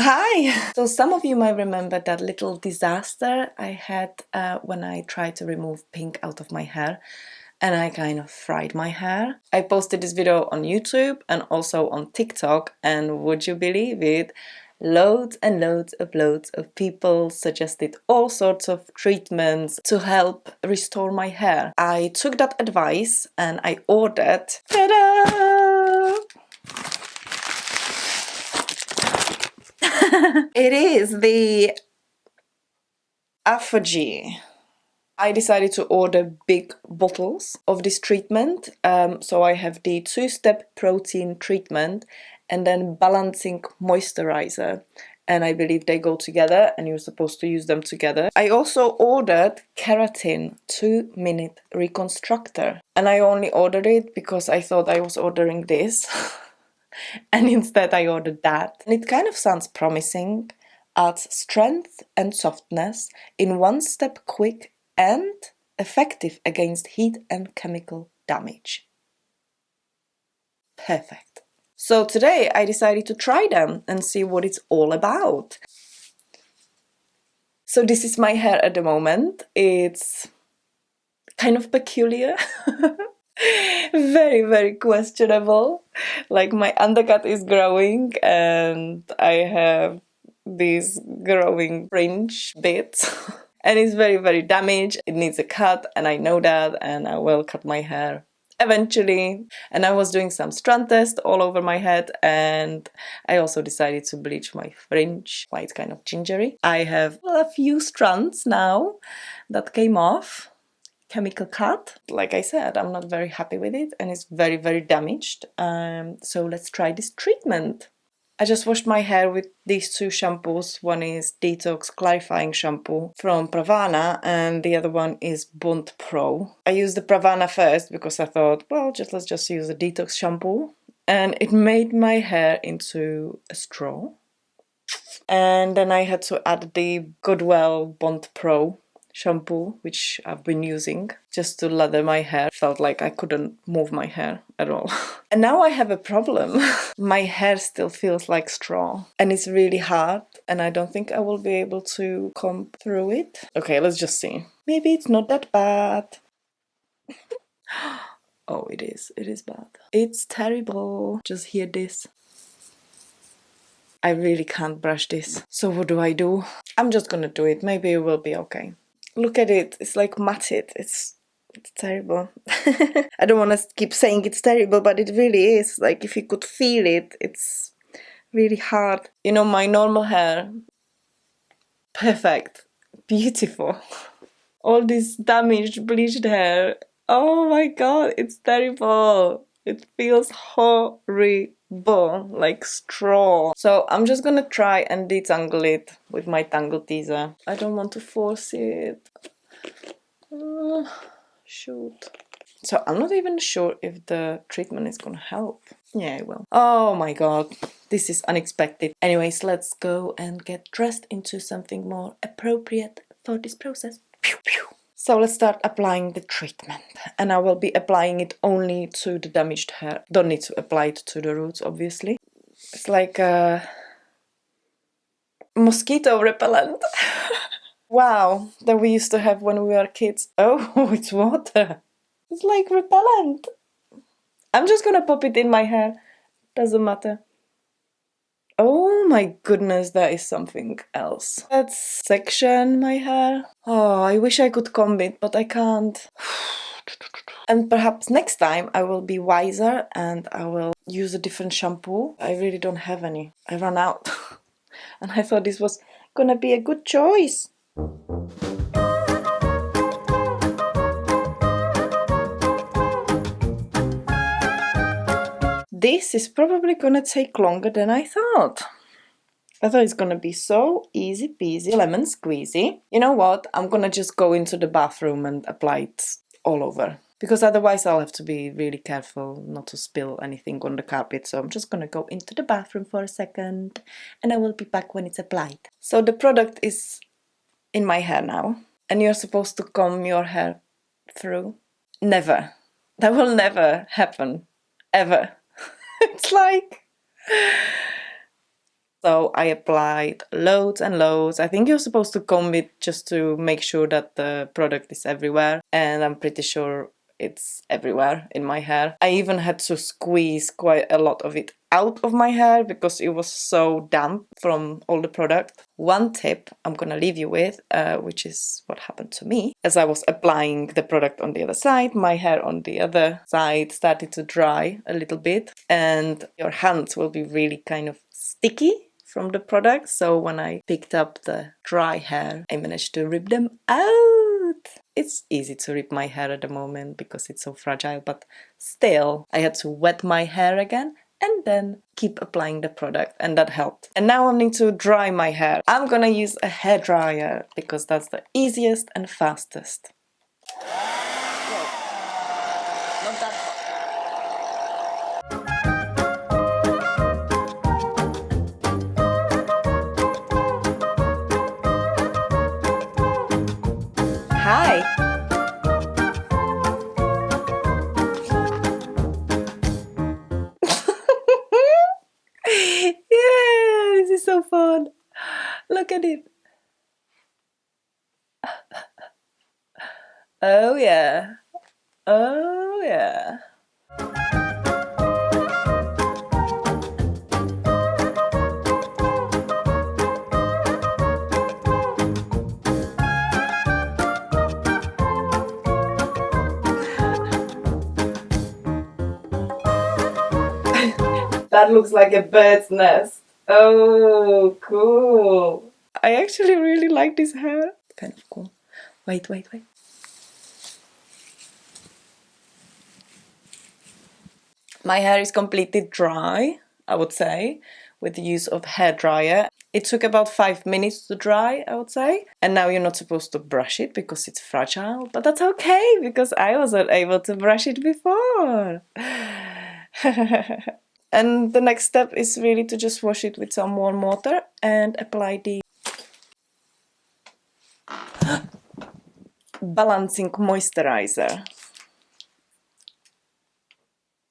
Hi! So some of you might remember that little disaster I had when I tried to remove pink out of my hair and I kind of fried my hair. I posted this video on YouTube and also on TikTok, and would you believe it? Loads and loads of people suggested all sorts of treatments to help restore my hair. I took that advice and I ordered, ta-da! It is the Aphogee. I decided to order big bottles of this treatment. So I have the 2-step protein treatment and then balancing moisturizer. And I believe they go together and you're supposed to use them together. I also ordered keratin 2-minute reconstructor. And I only ordered it because I thought I was ordering this. And instead I ordered that. And it kind of sounds promising. Adds strength and softness in 1-step, quick and effective against heat and chemical damage. Perfect. So today I decided to try them and see what it's all about. So this is my hair at the moment. It's kind of peculiar. Very, very questionable. Like my undercut is growing and I have these growing fringe bits. And it's very, very damaged. It needs a cut and I know that, and I will cut my hair eventually. And I was doing some strand tests all over my head, and I also decided to bleach my fringe, why it's kind of gingery. I have a few strands now that came off. Chemical cut. Like I said, I'm not very happy with it and it's very, very damaged. So let's try this treatment. I just washed my hair with these 2 shampoos. One is Detox Clarifying Shampoo from Pravana and the other one is Bond Pro. I used the Pravana first because I thought, well, let's just use the Detox shampoo. And it made my hair into a straw. And then I had to add the Goodwell Bond Pro shampoo, which I've been using just to lather my hair. Felt like I couldn't move my hair at all. And now I have a problem. My hair still feels like straw and it's really hard and I don't think I will be able to comb through it. Okay, let's just see. Maybe it's not that bad. Oh, it is bad. It's terrible. Just hear this. I really can't brush this. So what do? I'm just gonna do it. Maybe it will be okay. Look at it, it's like matted, it's terrible. I don't want to keep saying it's terrible, but it really is. Like, if you could feel it, it's really hard. You know, my normal hair, perfect, beautiful. All this damaged, bleached hair, oh my god, it's terrible. It feels horrible, like straw. So I'm just gonna try and detangle it with my tangle teaser. I don't want to force it. Shoot. So I'm not even sure if the treatment is gonna help. Yeah, it will. Oh my god, this is unexpected. Anyways, let's go and get dressed into something more appropriate for this process. Pew, pew. So let's start applying the treatment, and I will be applying it only to the damaged hair. Don't need to apply it to the roots, obviously. It's like a mosquito repellent. Wow, that we used to have when we were kids. Oh, it's water. It's like repellent. I'm just gonna pop it in my hair. Doesn't matter. Oh my goodness, that is something else. Let's section my hair. Oh, I wish I could comb it, but I can't. And perhaps next time I will be wiser and I will use a different shampoo. I really don't have any. I ran out. And I thought this was gonna be a good choice. This is probably gonna take longer than I thought. I thought it's gonna be so easy peasy, lemon squeezy. You know what? I'm gonna just go into the bathroom and apply it all over. Because otherwise I'll have to be really careful not to spill anything on the carpet. So I'm just gonna go into the bathroom for a second and I will be back when it's applied. So the product is in my hair now. And you're supposed to comb your hair through. Never. That will never happen. Ever. It's like, So I applied loads and loads. I think you're supposed to comb it just to make sure that the product is everywhere. And I'm pretty sure it's everywhere in my hair. I even had to squeeze quite a lot of it out of my hair because it was so damp from all the product. One tip I'm gonna leave you with, which is what happened to me. As I was applying the product on the other side, my hair on the other side started to dry a little bit, and your hands will be really kind of sticky from the product. So when I picked up the dry hair, I managed to rip them out. It's easy to rip my hair at the moment because it's so fragile, but still I had to wet my hair again and then keep applying the product, and that helped. And now I need to dry my hair. I'm gonna use a hairdryer because that's the easiest and fastest. Whoa. Not that hot. Hi! Yeah, this is so fun! Look at it! Oh yeah! Oh yeah! That looks like a bird's nest. Oh, cool. I actually really like this hair. Kind of cool. Wait. My hair is completely dry, I would say, with the use of hairdryer. It took about 5 minutes to dry, I would say. And now you're not supposed to brush it because it's fragile, but that's okay because I wasn't able to brush it before. And the next step is really to just wash it with some warm water and apply the balancing moisturizer.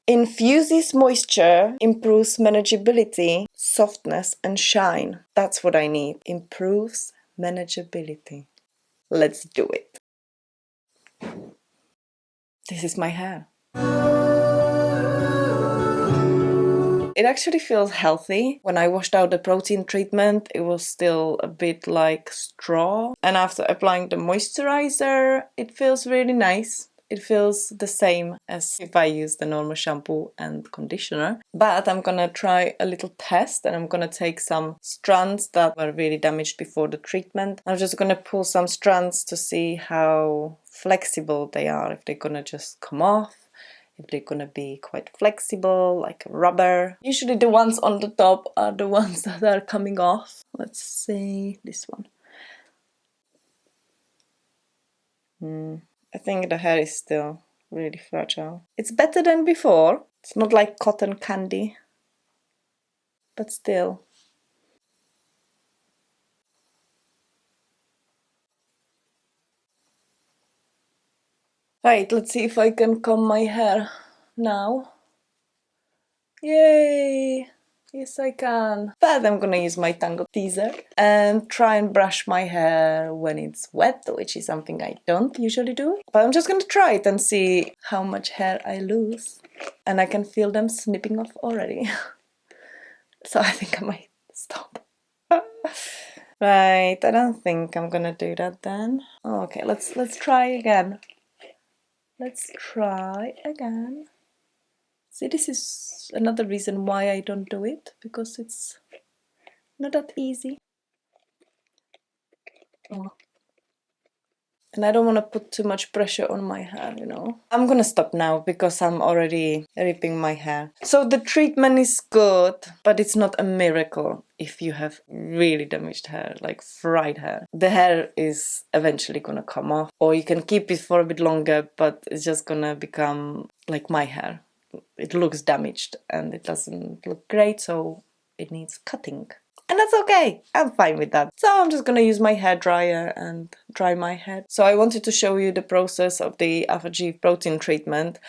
Infuses moisture, improves manageability, softness and shine. That's what I need. Improves manageability. Let's do it. This is my hair. It actually feels healthy. When I washed out the protein treatment, it was still a bit like straw. And after applying the moisturizer, it feels really nice. It feels the same as if I use the normal shampoo and conditioner. But I'm gonna try a little test, and I'm gonna take some strands that were really damaged before the treatment. I'm just gonna pull some strands to see how flexible they are, if they're gonna just come off, if they're gonna be quite flexible, like rubber. Usually the ones on the top are the ones that are coming off. Let's see this one. I think the hair is still really fragile. It's better than before. It's not like cotton candy, but still. Right, let's see if I can comb my hair now. Yay! Yes, I can. But I'm gonna use my Tango teaser and try and brush my hair when it's wet, which is something I don't usually do. But I'm just gonna try it and see how much hair I lose. And I can feel them snipping off already. So I think I might stop. Right, I don't think I'm gonna do that then. Okay, let's try again. Let's try again. See, this is another reason why I don't do it, because it's not that easy. Oh. And I don't want to put too much pressure on my hair, you know. I'm gonna stop now because I'm already ripping my hair. So the treatment is good, but it's not a miracle if you have really damaged hair, like fried hair. The hair is eventually gonna come off, or you can keep it for a bit longer, but it's just gonna become like my hair. It looks damaged and it doesn't look great, so it needs cutting. And that's okay, I'm fine with that. So I'm just gonna use my hairdryer and dry my head. So I wanted to show you the process of the Aphogee protein treatment.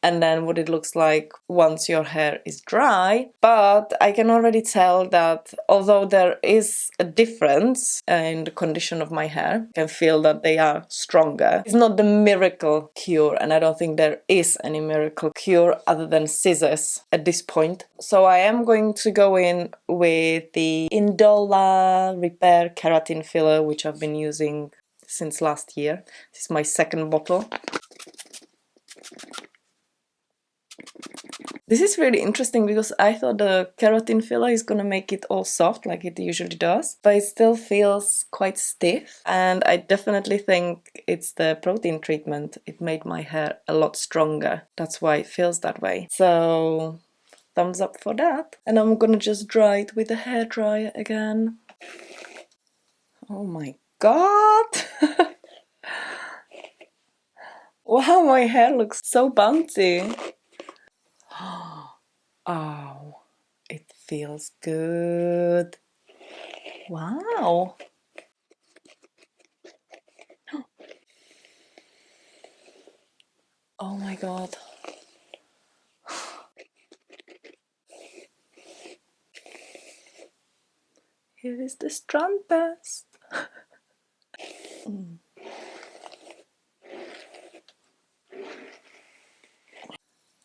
and then what it looks like once your hair is dry. But I can already tell that although there is a difference in the condition of my hair, I can feel that they are stronger. It's not the miracle cure, and I don't think there is any miracle cure other than scissors at this point. So I am going to go in with the Indola Repair Keratin Filler, which I've been using since last year. This is my second bottle. This is really interesting because I thought the keratin filler is gonna make it all soft like it usually does, but it still feels quite stiff, and I definitely think it's the protein treatment. It made my hair a lot stronger. That's why it feels that way. So thumbs up for that. And I'm gonna just dry it with a hairdryer again. Oh my god! Wow, my hair looks so bouncy. Oh, it feels good. Wow. Oh my god. Here is the strand test.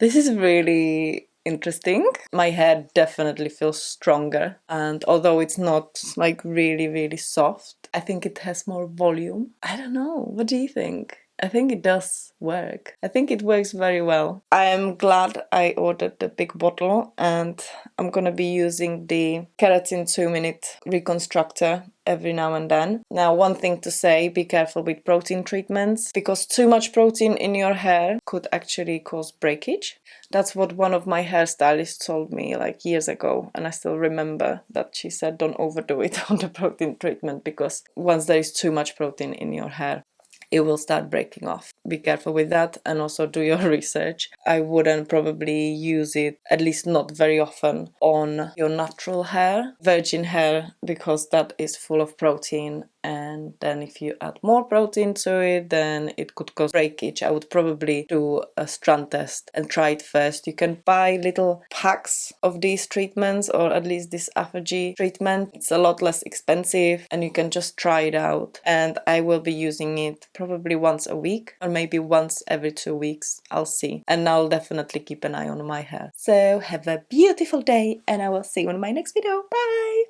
This is really interesting. My hair definitely feels stronger, and although it's not like really soft, I think it has more volume. I don't know, what do you think? I think it does work. I think it works very well. I am glad I ordered the big bottle, and I'm gonna be using the Keratin 2-minute reconstructor every now and then. Now, one thing to say, be careful with protein treatments, because too much protein in your hair could actually cause breakage. That's what one of my hairstylists told me like years ago, and I still remember that she said don't overdo it on the protein treatment, because once there is too much protein in your hair, it will start breaking off. Be careful with that, and also do your research. I wouldn't probably use it, at least not very often, on your natural hair, virgin hair, because that is full of protein, and then if you add more protein to it, then it could cause breakage. I would probably do a strand test and try it first. You can buy little packs of these treatments, or at least this Aphogee treatment. It's a lot less expensive, and you can just try it out. And I will be using it probably once a week, or maybe once every 2 weeks. I'll see. And I'll definitely keep an eye on my hair. So have a beautiful day, and I will see you in my next video. Bye!